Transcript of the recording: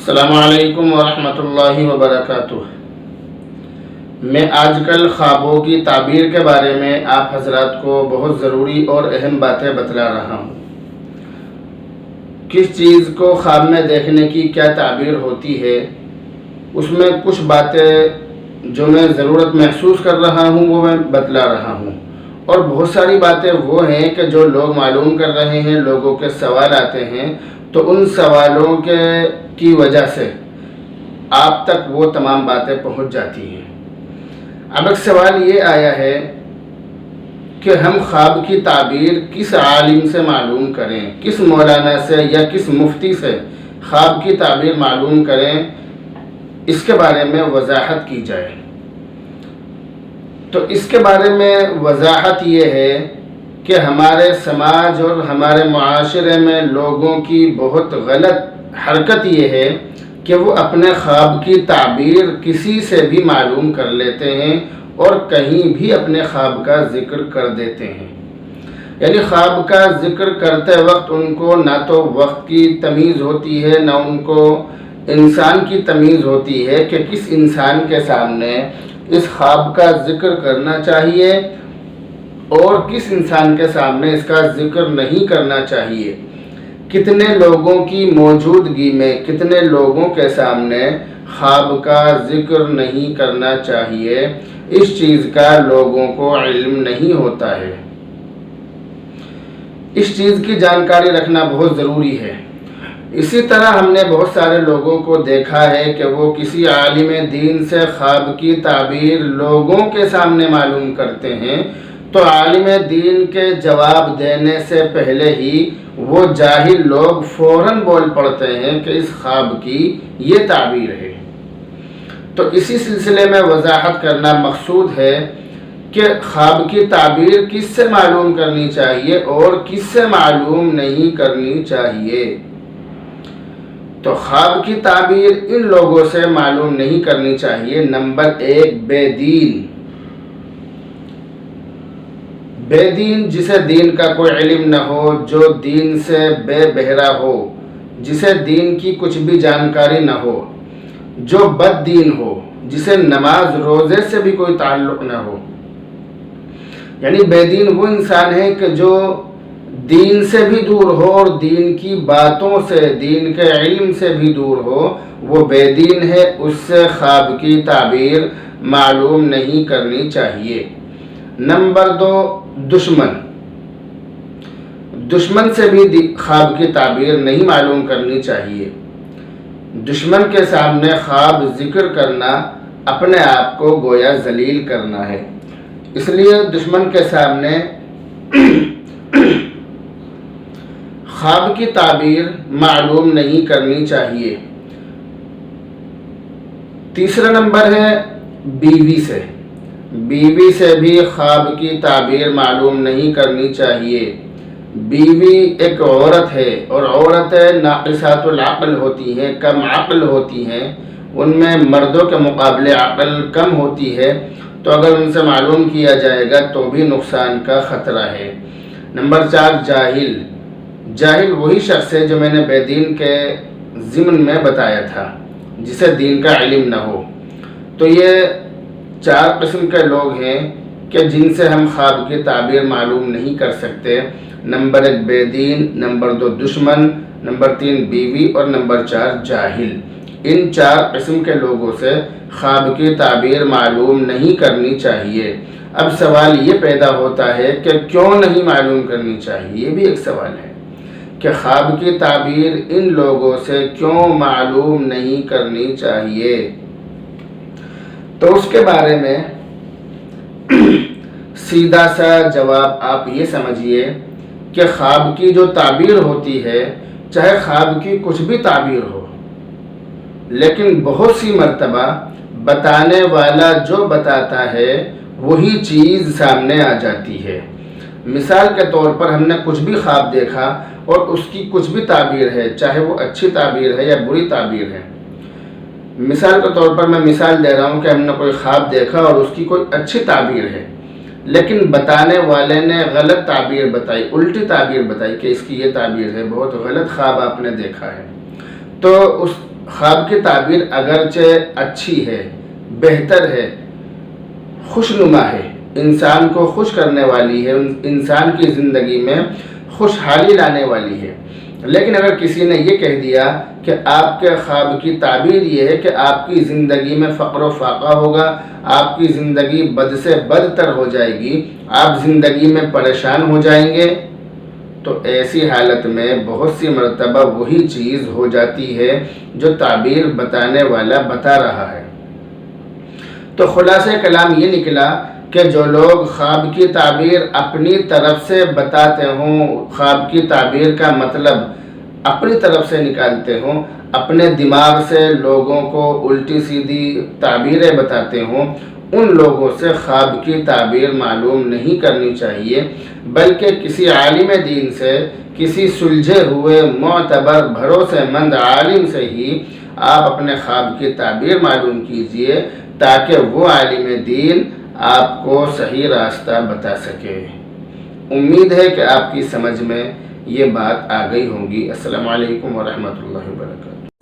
السلام علیکم ورحمۃ اللہ وبرکاتہ۔ میں آج کل خوابوں کی تعبیر کے بارے میں آپ حضرات کو بہت ضروری اور اہم باتیں بتلا رہا ہوں۔ کس چیز کو خواب میں دیکھنے کی کیا تعبیر ہوتی ہے، اس میں کچھ باتیں جو میں ضرورت محسوس کر رہا ہوں وہ میں بتلا رہا ہوں، اور بہت ساری باتیں وہ ہیں کہ جو لوگ معلوم کر رہے ہیں، لوگوں کے سوال آتے ہیں، تو ان سوالوں کی وجہ سے آپ تک وہ تمام باتیں پہنچ جاتی ہیں۔ اب ایک سوال یہ آیا ہے کہ ہم خواب کی تعبیر کس عالم سے معلوم کریں، کس مولانا سے یا کس مفتی سے خواب کی تعبیر معلوم کریں، اس کے بارے میں وضاحت کی جائے۔ تو اس کے بارے میں وضاحت یہ ہے کہ ہمارے سماج اور ہمارے معاشرے میں لوگوں کی بہت غلط حرکت یہ ہے کہ وہ اپنے خواب کی تعبیر کسی سے بھی معلوم کر لیتے ہیں اور کہیں بھی اپنے خواب کا ذکر کر دیتے ہیں۔ یعنی خواب کا ذکر کرتے وقت ان کو نہ تو وقت کی تمیز ہوتی ہے، نہ ان کو انسان کی تمیز ہوتی ہے کہ کس انسان کے سامنے اس خواب کا ذکر کرنا چاہیے اور کس انسان کے سامنے اس کا ذکر نہیں کرنا چاہیے، کتنے لوگوں کی موجودگی میں کتنے لوگوں کے سامنے خواب کا ذکر نہیں کرنا چاہیے، اس چیز کا لوگوں کو علم نہیں ہوتا ہے۔ اس چیز کی جانکاری رکھنا بہت ضروری ہے۔ اسی طرح ہم نے بہت سارے لوگوں کو دیکھا ہے کہ وہ کسی عالم دین سے خواب کی تعبیر لوگوں کے سامنے معلوم کرتے ہیں، تو عالم دین کے جواب دینے سے پہلے ہی وہ جاہل لوگ فوراً بول پڑتے ہیں کہ اس خواب کی یہ تعبیر ہے۔ تو اسی سلسلے میں وضاحت کرنا مقصود ہے کہ خواب کی تعبیر کس سے معلوم کرنی چاہیے اور کس سے معلوم نہیں کرنی چاہیے۔ تو خواب کی تعبیر ان لوگوں سے معلوم نہیں کرنی چاہیے۔ نمبر 1، بے دین، جسے دین کا کوئی علم نہ ہو، جو دین سے بے بہرا ہو، جسے دین کی کچھ بھی جانکاری نہ ہو، جو بد دین ہو، جسے نماز روزے سے بھی کوئی تعلق نہ ہو۔ یعنی بے دین وہ انسان ہے کہ جو دین سے بھی دور ہو اور دین کی باتوں سے، دین کے علم سے بھی دور ہو، وہ بے دین ہے، اس سے خواب کی تعبیر معلوم نہیں کرنی چاہیے۔ نمبر 2، دشمن سے بھی خواب کی تعبیر نہیں معلوم کرنی چاہیے۔ دشمن کے سامنے خواب ذکر کرنا اپنے آپ کو گویا ذلیل کرنا ہے، اس لیے دشمن کے سامنے خواب کی تعبیر معلوم نہیں کرنی چاہیے۔ تیسرا نمبر ہے بیوی سے بھی خواب کی تعبیر معلوم نہیں کرنی چاہیے۔ بیوی ایک عورت ہے اور عورتیں ناقصات العقل ہوتی ہیں، کم عقل ہوتی ہیں، ان میں مردوں کے مقابلے عقل کم ہوتی ہے، تو اگر ان سے معلوم کیا جائے گا تو بھی نقصان کا خطرہ ہے۔ نمبر 4، جاہل وہی شخص ہے جو میں نے بے دین کے ضمن میں بتایا تھا، جسے دین کا علم نہ ہو۔ تو یہ 4 قسم کے لوگ ہیں کہ جن سے ہم خواب کی تعبیر معلوم نہیں کر سکتے۔ نمبر 1 بے دین، نمبر 2 دشمن، نمبر 3 بیوی اور نمبر 4 جاہل۔ ان 4 قسم کے لوگوں سے خواب کی تعبیر معلوم نہیں کرنی چاہیے۔ اب سوال یہ پیدا ہوتا ہے کہ کیوں نہیں معلوم کرنی چاہیے؟ یہ بھی ایک سوال ہے کہ خواب کی تعبیر ان لوگوں سے کیوں معلوم نہیں کرنی چاہیے۔ تو اس کے بارے میں سیدھا سا جواب آپ یہ سمجھیے کہ خواب کی جو تعبیر ہوتی ہے، چاہے خواب کی کچھ بھی تعبیر ہو، لیکن بہت سی مرتبہ بتانے والا جو بتاتا ہے وہی چیز سامنے آ جاتی ہے۔ مثال کے طور پر ہم نے کچھ بھی خواب دیکھا اور اس کی کچھ بھی تعبیر ہے، چاہے وہ اچھی تعبیر ہے یا بری تعبیر ہے۔ مثال کے طور پر میں مثال دے رہا ہوں کہ ہم نے کوئی خواب دیکھا اور اس کی کوئی اچھی تعبیر ہے، لیکن بتانے والے نے غلط تعبیر بتائی، الٹی تعبیر بتائی کہ اس کی یہ تعبیر ہے، بہت غلط خواب آپ نے دیکھا ہے۔ تو خواب کی تعبیر اگرچہ اچھی ہے، بہتر ہے، خوشنما ہے، انسان کو خوش کرنے والی ہے، انسان کی زندگی میں خوشحالی لانے والی ہے، لیکن اگر کسی نے یہ کہہ دیا کہ آپ کے خواب کی تعبیر یہ ہے کہ آپ کی زندگی میں فقر و فاقہ ہوگا، آپ کی زندگی بد سے بدتر ہو جائے گی، آپ زندگی میں پریشان ہو جائیں گے، تو ایسی حالت میں بہت سی مرتبہ وہی چیز ہو جاتی ہے جو تعبیر بتانے والا بتا رہا ہے۔ تو خلاصہ کلام یہ نکلا کہ جو لوگ خواب کی تعبیر اپنی طرف سے بتاتے ہوں، خواب کی تعبیر کا مطلب اپنی طرف سے نکالتے ہوں، اپنے دماغ سے لوگوں کو الٹی سیدھی تعبیریں بتاتے ہوں، ان لوگوں سے خواب کی تعبیر معلوم نہیں کرنی چاہیے، بلکہ کسی عالم دین سے، کسی سلجھے ہوئے معتبر بھروسے مند عالم سے ہی آپ اپنے خواب کی تعبیر معلوم کیجئے، تاکہ وہ عالم دین آپ کو صحیح راستہ بتا سکے۔ امید ہے کہ آپ کی سمجھ میں یہ بات آ گئی ہوگی۔ السلام علیکم ورحمۃ اللہ وبرکاتہ۔